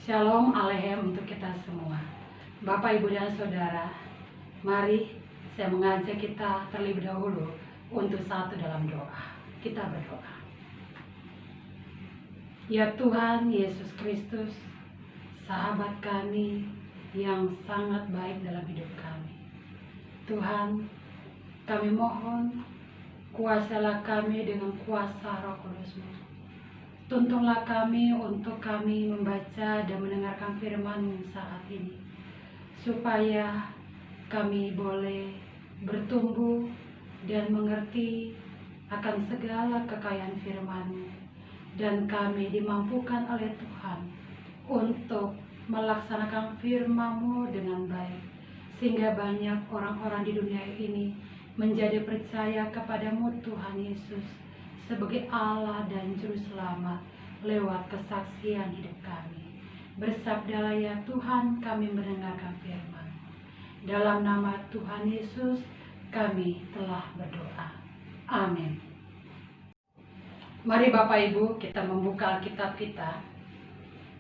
Shalom Alehem untuk kita semua. Bapak, Ibu, dan Saudara, mari saya mengajak kita terlebih dahulu untuk satu dalam doa. Kita berdoa. Ya Tuhan Yesus Kristus, sahabat kami yang sangat baik dalam hidup kami. Tuhan, kami mohon kuasalah kami dengan kuasa Roh Kudus-Mu. Tuntunlah kami untuk kami membaca dan mendengarkan firman-Mu saat ini, supaya kami boleh bertumbuh dan mengerti akan segala kekayaan firman-Mu, dan kami dimampukan oleh Tuhan untuk melaksanakan firman-Mu dengan baik, sehingga banyak orang-orang di dunia ini menjadi percaya kepadamu Tuhan Yesus sebagai Allah dan Juru Selamat lewat kesaksian hidup kami. Bersabdalah ya Tuhan, kami mendengarkan firman. Dalam nama Tuhan Yesus kami telah berdoa. Amin. Mari Bapak Ibu kita membuka Alkitab kita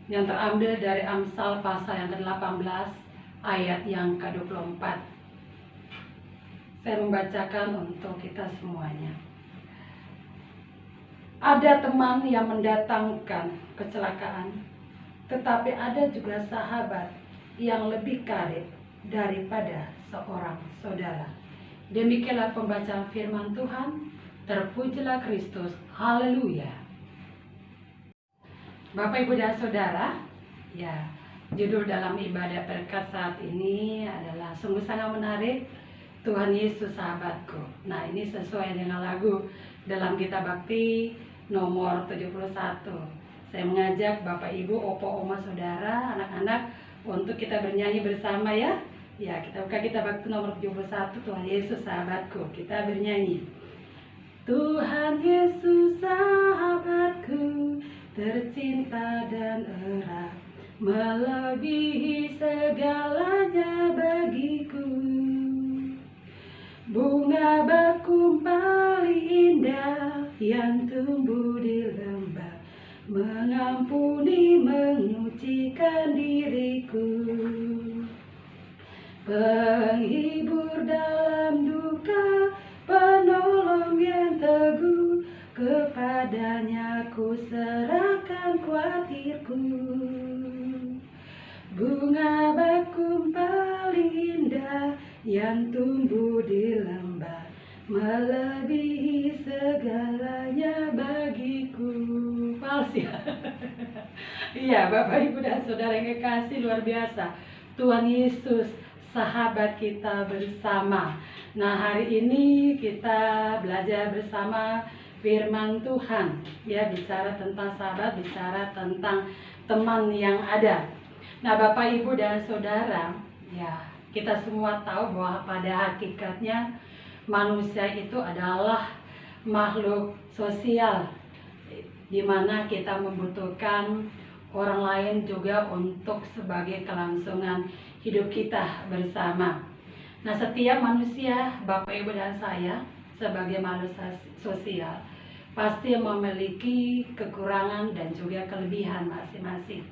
yang terambil dari Amsal pasal yang ke-18 ayat yang ke-24. Saya membacakan untuk kita semuanya. Ada teman yang mendatangkan kecelakaan, tetapi ada juga sahabat yang lebih karib daripada seorang saudara. Demikianlah pembacaan firman Tuhan. Terpujilah Kristus. Haleluya. Bapak, Ibu, dan Saudara, ya, judul dalam ibadah berkat saat ini adalah sungguh sangat menarik. Tuhan Yesus sahabatku. Nah, ini sesuai dengan lagu dalam kitab bakti nomor 71. Saya mengajak Bapak, Ibu, Opo, Oma, Saudara, anak-anak untuk kita bernyanyi bersama ya. Ya, kita buka kitab bakti nomor 71, Tuhan Yesus sahabatku. Kita bernyanyi. Tuhan Yesus sahabatku, tercinta dan erat, melebihi segalanya bagiku. Bunga bakung paling indah yang tumbuh di lembah, mengampuni, menyucikan diriku. Penghibur dalam duka, penolong yang teguh, kepadanya ku serahkan khawatirku. Bunga bakung paling indah yang tumbuh di lembah, melebihi segalanya bagiku. Fals ya? Iya, Bapak, Ibu, dan Saudara yang kekasih, luar biasa. Tuhan Yesus sahabat kita bersama. Nah, hari ini kita belajar bersama firman Tuhan. Ya, bicara tentang sahabat, bicara tentang teman yang ada. Nah, Bapak, Ibu, dan Saudara, ya, kita semua tahu bahwa pada hakikatnya manusia itu adalah makhluk sosial, di mana kita membutuhkan orang lain juga untuk sebagai kelangsungan hidup kita bersama. Nah, setiap manusia, Bapak, Ibu, dan saya sebagai manusia sosial pasti memiliki kekurangan dan juga kelebihan masing-masing.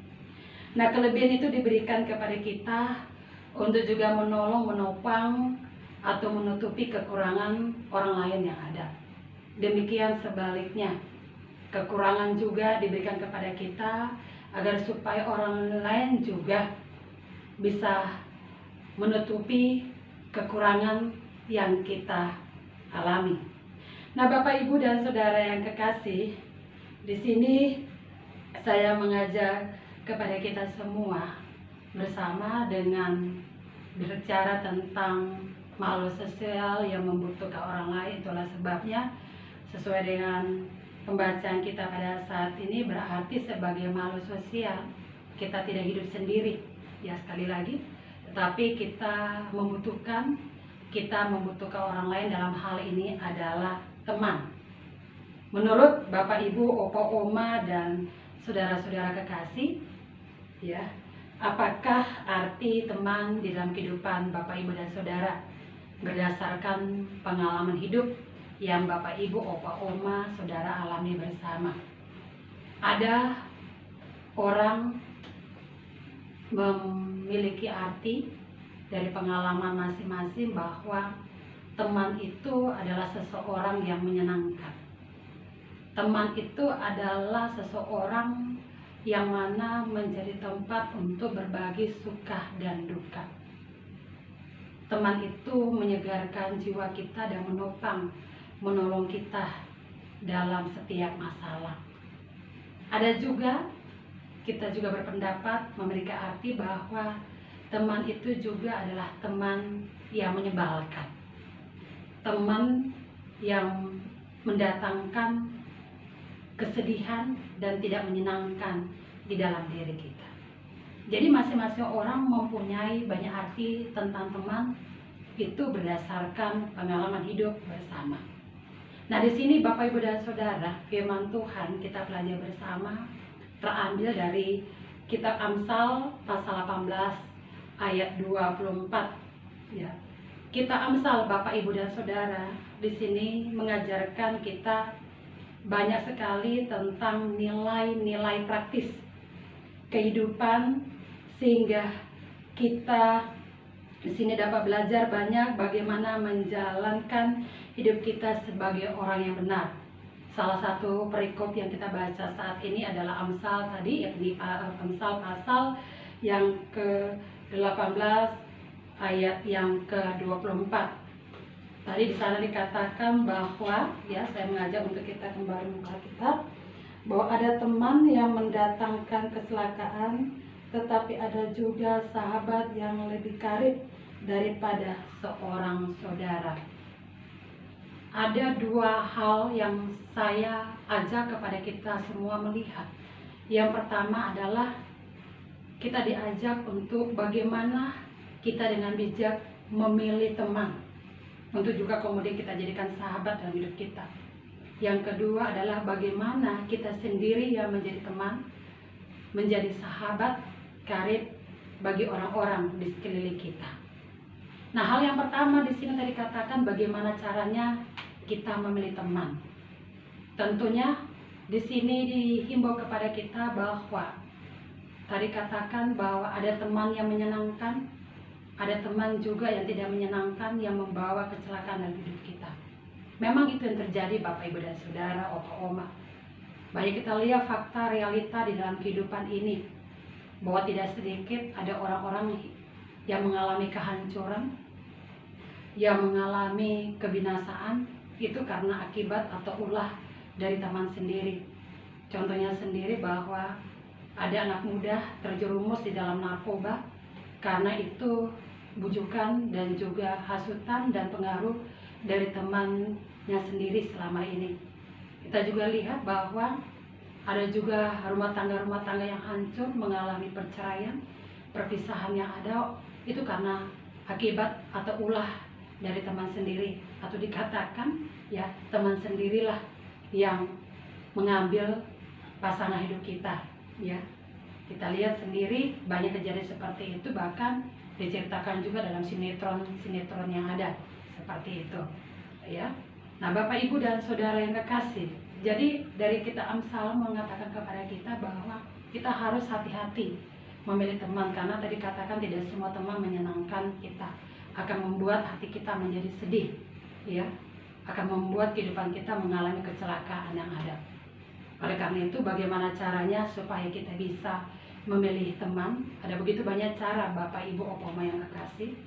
Nah, kelebihan itu diberikan kepada kita untuk juga menolong, menopang, atau menutupi kekurangan orang lain yang ada. Demikian sebaliknya, kekurangan juga diberikan kepada kita agar supaya orang lain juga bisa menutupi kekurangan yang kita alami. Nah, Bapak, Ibu, dan Saudara yang kekasih, di sini saya mengajak kepada kita semua bersama dengan berbicara tentang makhluk sosial yang membutuhkan orang lain. Itulah sebabnya sesuai dengan pembacaan kita pada saat ini, berarti sebagai makhluk sosial kita tidak hidup sendiri ya, sekali lagi, tetapi kita membutuhkan orang lain. Dalam hal ini adalah teman. Menurut Bapak, Ibu, Opo, Oma, dan saudara-saudara kekasih, ya, apakah arti teman di dalam kehidupan Bapak, Ibu, dan Saudara berdasarkan pengalaman hidup yang Bapak, Ibu, Opa, Oma, Saudara alami bersama? Ada orang memiliki arti dari pengalaman masing-masing bahwa teman itu adalah seseorang yang menyenangkan. Teman itu adalah seseorang yang mana menjadi tempat untuk berbagi suka dan duka. Teman itu menyegarkan jiwa kita dan menolong kita dalam setiap masalah. Ada juga, kita juga berpendapat memiliki arti bahwa teman itu juga adalah teman yang menyebalkan. Teman yang mendatangkan kesedihan dan tidak menyenangkan di dalam diri kita. Jadi masing-masing orang mempunyai banyak arti tentang teman itu berdasarkan pengalaman hidup bersama. Nah, di sini Bapak Ibu dan Saudara, firman Tuhan kita pelajari bersama terambil dari kitab Amsal pasal 18 ayat 24 ya. Kitab Amsal Bapak Ibu dan Saudara di sini mengajarkan kita banyak sekali tentang nilai-nilai praktis kehidupan, sehingga kita di sini dapat belajar banyak bagaimana menjalankan hidup kita sebagai orang yang benar. Salah satu perikop yang kita baca saat ini adalah Amsal tadi, yakni Amsal pasal yang ke-18 ayat yang ke-24. Tadi di sana dikatakan bahwa, ya, saya mengajak untuk kita kembali membuka kitab, bahwa ada teman yang mendatangkan kecelakaan, tetapi ada juga sahabat yang lebih karib daripada seorang saudara. Ada dua hal yang saya ajak kepada kita semua melihat. Yang pertama adalah kita diajak untuk bagaimana kita dengan bijak memilih teman, untuk juga kemudian kita jadikan sahabat dalam hidup kita. Yang kedua adalah bagaimana kita sendiri yang menjadi teman, menjadi sahabat karib bagi orang-orang di sekeliling kita. Nah, hal yang pertama di sini tadi katakan bagaimana caranya kita memilih teman. Tentunya di sini dihimbau kepada kita bahwa tadi katakan bahwa ada teman yang menyenangkan, ada teman juga yang tidak menyenangkan, yang membawa kecelakaan dalam hidup kita. Memang itu yang terjadi Bapak Ibu dan Saudara, Opa Oma. Banyak kita lihat fakta realita di dalam kehidupan ini, bahwa tidak sedikit ada orang-orang yang mengalami kehancuran, yang mengalami kebinasaan, itu karena akibat atau ulah dari teman sendiri. Contohnya sendiri bahwa ada anak muda terjerumus di dalam narkoba karena itu bujukan dan juga hasutan dan pengaruh dari temannya sendiri selama ini. Kita juga lihat bahwa ada juga rumah tangga yang hancur, mengalami perceraian, perpisahan yang ada, itu karena akibat atau ulah dari teman sendiri, atau dikatakan ya teman sendirilah yang mengambil pasangan hidup kita. Ya, kita lihat sendiri banyak kejadian seperti itu, bahkan diceritakan juga dalam sinetron yang ada seperti itu ya. Nah, Bapak Ibu dan Saudara yang kekasih, jadi dari kita Amsal mengatakan kepada kita bahwa kita harus hati-hati memilih teman, karena tadi katakan tidak semua teman menyenangkan kita, akan membuat hati kita menjadi sedih ya, akan membuat kehidupan kita mengalami kecelakaan yang ada. Oleh karena itu, bagaimana caranya supaya kita bisa memilih teman? Ada begitu banyak cara Bapak Ibu Oma yang kekasih.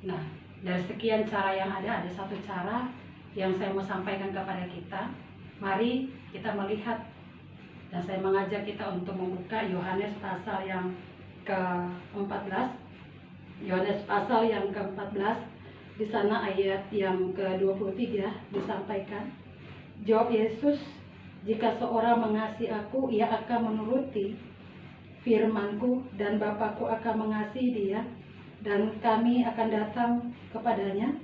Nah, dari sekian cara yang ada satu cara yang saya mau sampaikan kepada kita. Mari kita melihat, dan saya mengajak kita untuk membuka Yohanes pasal yang ke-14. Yohanes pasal yang ke-14, di sana ayat yang ke-23 disampaikan. Jawab Yesus, "Jika seorang mengasihi aku, ia akan menuruti firman-Ku, dan Bapa-Ku akan mengasihi dia, dan kami akan datang kepadanya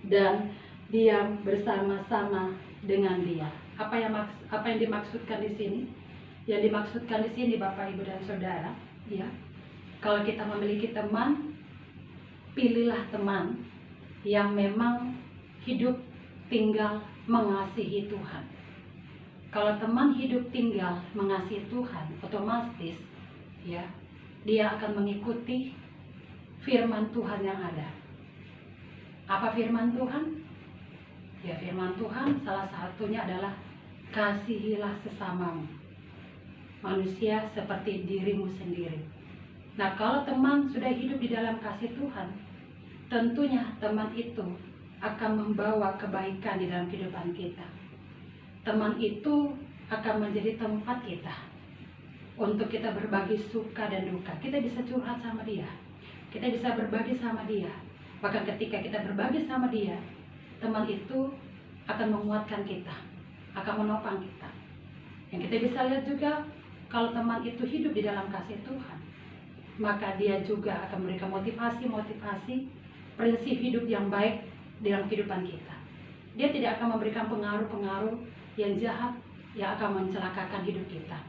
dan diam bersama-sama dengan dia." Apa yang dimaksudkan di sini? Yang dimaksudkan di sini Bapak Ibu dan Saudara, ya, kalau kita memiliki teman, pilihlah teman yang memang hidup tinggal mengasihi Tuhan. Kalau teman hidup tinggal mengasihi Tuhan, otomatis ya dia akan mengikuti firman Tuhan yang ada. Apa firman Tuhan? Ya, firman Tuhan salah satunya adalah kasihilah sesamamu, manusia seperti dirimu sendiri. Nah, kalau teman sudah hidup di dalam kasih Tuhan, tentunya teman itu akan membawa kebaikan di dalam kehidupan kita. Teman itu akan menjadi tempat kita untuk kita berbagi suka dan duka. Kita bisa curhat sama dia, kita bisa berbagi sama dia. Bahkan ketika kita berbagi sama dia, teman itu akan menguatkan kita, akan menopang kita. Yang kita bisa lihat juga, kalau teman itu hidup di dalam kasih Tuhan, maka dia juga akan memberikan motivasi-motivasi, prinsip hidup yang baik dalam kehidupan kita. Dia tidak akan memberikan pengaruh-pengaruh yang jahat yang akan mencelakakan hidup kita.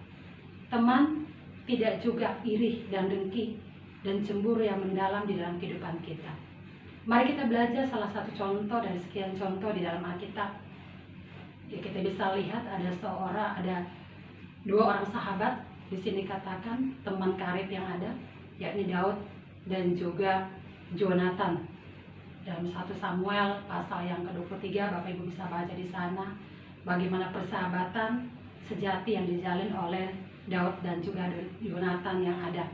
Teman tidak juga iri dan dengki dan cemburu yang mendalam di dalam kehidupan kita. Mari kita belajar salah satu contoh dari sekian contoh di dalam Alkitab. Ya, kita bisa lihat ada dua orang sahabat. Di sini katakan teman karib yang ada, yakni Daud dan juga Jonatan. Dalam 1 Samuel pasal yang ke-23, Bapak Ibu bisa baca di sana bagaimana persahabatan sejati yang dijalin oleh Daud dan juga Yonatan yang ada.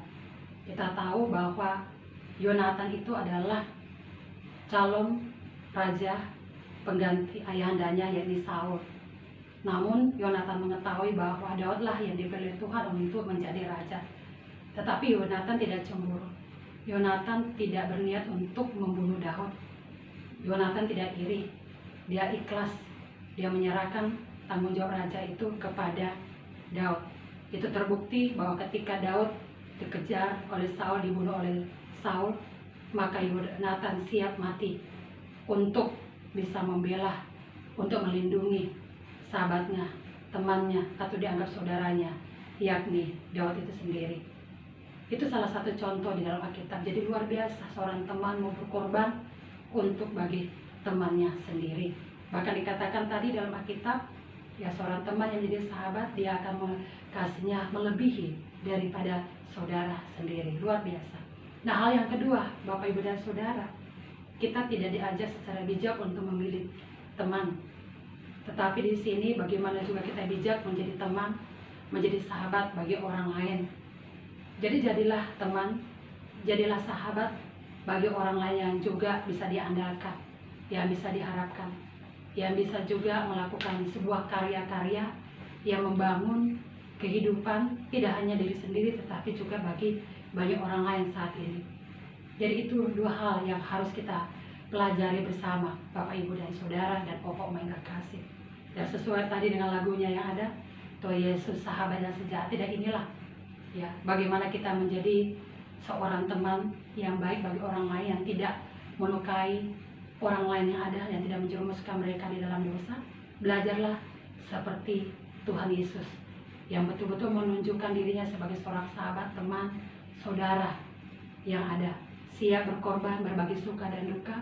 Kita tahu bahwa Yonatan itu adalah calon raja pengganti ayahandanya, yakni Saul. Namun Yonatan mengetahui bahwa Daudlah yang dipilih Tuhan untuk menjadi raja. Tetapi Yonatan tidak cemburu. Yonatan tidak berniat untuk membunuh Daud. Yonatan tidak iri. Dia ikhlas. Dia menyerahkan tanggung jawab raja itu kepada Daud. Itu terbukti bahwa ketika Daud dikejar oleh Saul, dibunuh oleh Saul, maka Yonatan siap mati untuk bisa membela, untuk melindungi sahabatnya, temannya, atau dianggap saudaranya, yakni Daud itu sendiri. Itu salah satu contoh di dalam Alkitab. Jadi luar biasa seorang teman mau berkorban untuk bagi temannya sendiri. Bahkan dikatakan tadi dalam Alkitab, ya seorang teman yang menjadi sahabat, dia akan kasihnya melebihi daripada saudara sendiri. Luar biasa. Nah, hal yang kedua, Bapak Ibu dan Saudara, kita tidak diajar secara bijak untuk memilih teman. Tetapi di sini bagaimana juga kita bijak menjadi teman, menjadi sahabat bagi orang lain. Jadi jadilah teman, jadilah sahabat bagi orang lain yang juga bisa diandalkan, yang bisa diharapkan, yang bisa juga melakukan sebuah karya-karya yang membangun kehidupan tidak hanya diri sendiri tetapi juga bagi banyak orang lain saat ini. Jadi itu dua hal yang harus kita pelajari bersama, Bapak Ibu dan Saudara dan Opa Oma yang terkasih. Dan sesuai tadi dengan lagunya yang ada, Tuhan Yesus sahabat yang sejati. Dan inilah ya bagaimana kita menjadi seorang teman yang baik bagi orang lain, yang tidak melukai orang lain yang ada, yang tidak menjerumuskan mereka di dalam dosa. Belajarlah seperti Tuhan Yesus yang betul-betul menunjukkan dirinya sebagai seorang sahabat, teman, saudara yang ada, siap berkorban, berbagi suka dan duka,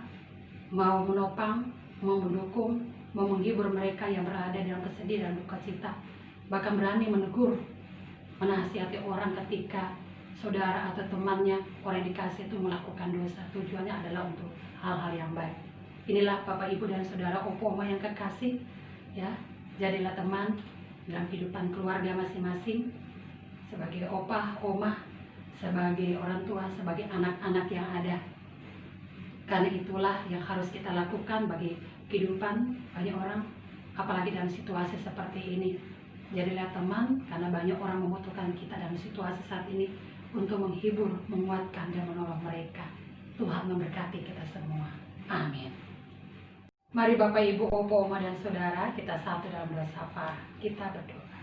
mau menopang, mau mendukung, mau menghibur mereka yang berada dalam kesedihan dan duka cita, bahkan berani menegur, menasihati orang ketika saudara atau temannya, orang yang dikasih itu melakukan dosa. Tujuannya adalah untuk hal-hal yang baik. Inilah Bapak Ibu dan Saudara Opo Oma yang kekasih, ya, jadilah teman dalam kehidupan keluarga masing-masing, sebagai opa, oma, sebagai orang tua, sebagai anak-anak yang ada. Karena itulah yang harus kita lakukan bagi kehidupan banyak orang, apalagi dalam situasi seperti ini. Jadilah teman, karena banyak orang membutuhkan kita dalam situasi saat ini untuk menghibur, menguatkan, dan menolong mereka. Tuhan memberkati kita semua. Amin. Mari Bapak Ibu, Opo, Oma, dan Saudara, kita satu dalam doa syafaat. Kita berdoa.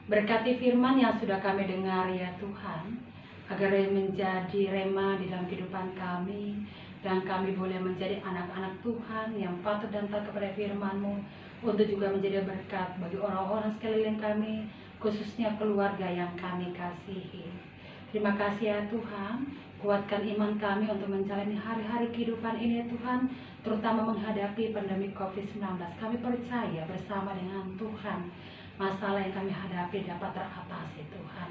Berkati firman yang sudah kami dengar ya Tuhan, agar menjadi rema di dalam kehidupan kami, dan kami boleh menjadi anak-anak Tuhan yang patuh dan taat kepada firman-Mu, untuk juga menjadi berkat bagi orang-orang sekeliling kami, khususnya keluarga yang kami kasihi. Terima kasih ya Tuhan, kuatkan iman kami untuk menjalani hari-hari kehidupan ini ya Tuhan, terutama menghadapi pandemi COVID-19. Kami percaya bersama dengan Tuhan, masalah yang kami hadapi dapat teratasi Tuhan.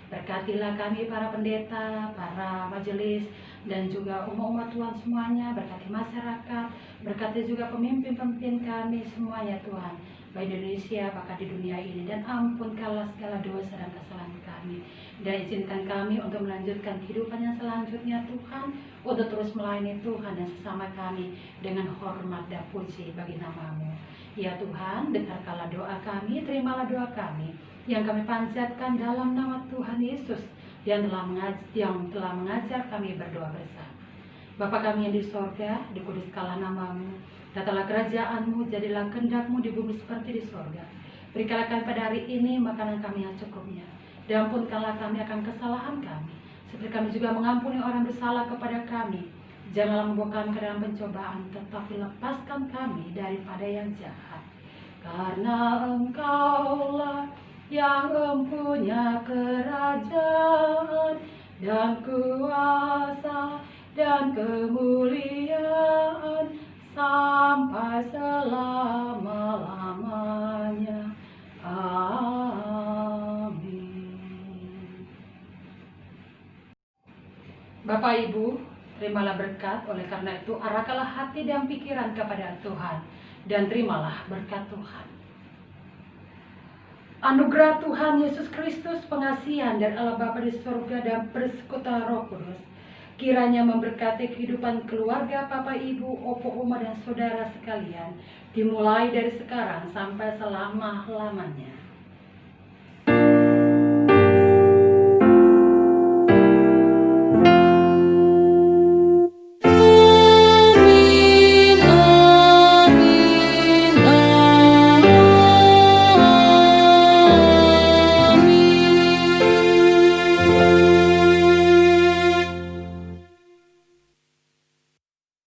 Berkatilah kami para pendeta, para majelis, dan juga umat-umat Tuhan semuanya. Berkati masyarakat, berkati juga pemimpin-pemimpin kami semuanya Tuhan, baik di Indonesia bahkan di dunia ini. Dan ampunkanlah segala dosa dan kesalahan kami, dan izinkan kami untuk melanjutkan kehidupan yang selanjutnya Tuhan, untuk terus melayani Tuhan dan sesama kami dengan hormat dan puji bagi nama-Mu. Ya Tuhan, dengarkanlah doa kami, terimalah doa kami yang kami panjatkan dalam nama Tuhan Yesus yang telah mengajar kami berdoa bersama. Bapa kami yang di sorga, dikuduskanlah nama-Mu, datanglah kerajaan-Mu, jadilah kehendak-Mu di bumi seperti di sorga. Berikanlah kami pada hari ini makanan kami yang cukupnya, dan ampunkanlah kami akan kesalahan kami, seperti kami juga mengampuni orang bersalah kepada kami. Janganlah membawa kami ke dalam pencobaan, tetapi lepaskan kami daripada yang jahat. Karena Engkaulah yang mempunyai kerajaan dan kuasa dan kemuliaan sampai selama-lamanya. Amin. Bapak Ibu, terimalah berkat. Oleh karena itu, arahkanlah hati dan pikiran kepada Tuhan, dan terimalah berkat Tuhan. Anugerah Tuhan Yesus Kristus, pengasihan dari Allah Bapa di surga, dan persekutuan Roh Kudus kiranya memberkati kehidupan keluarga Bapak Ibu, opo, oma, dan saudara sekalian, dimulai dari sekarang sampai selama-lamanya.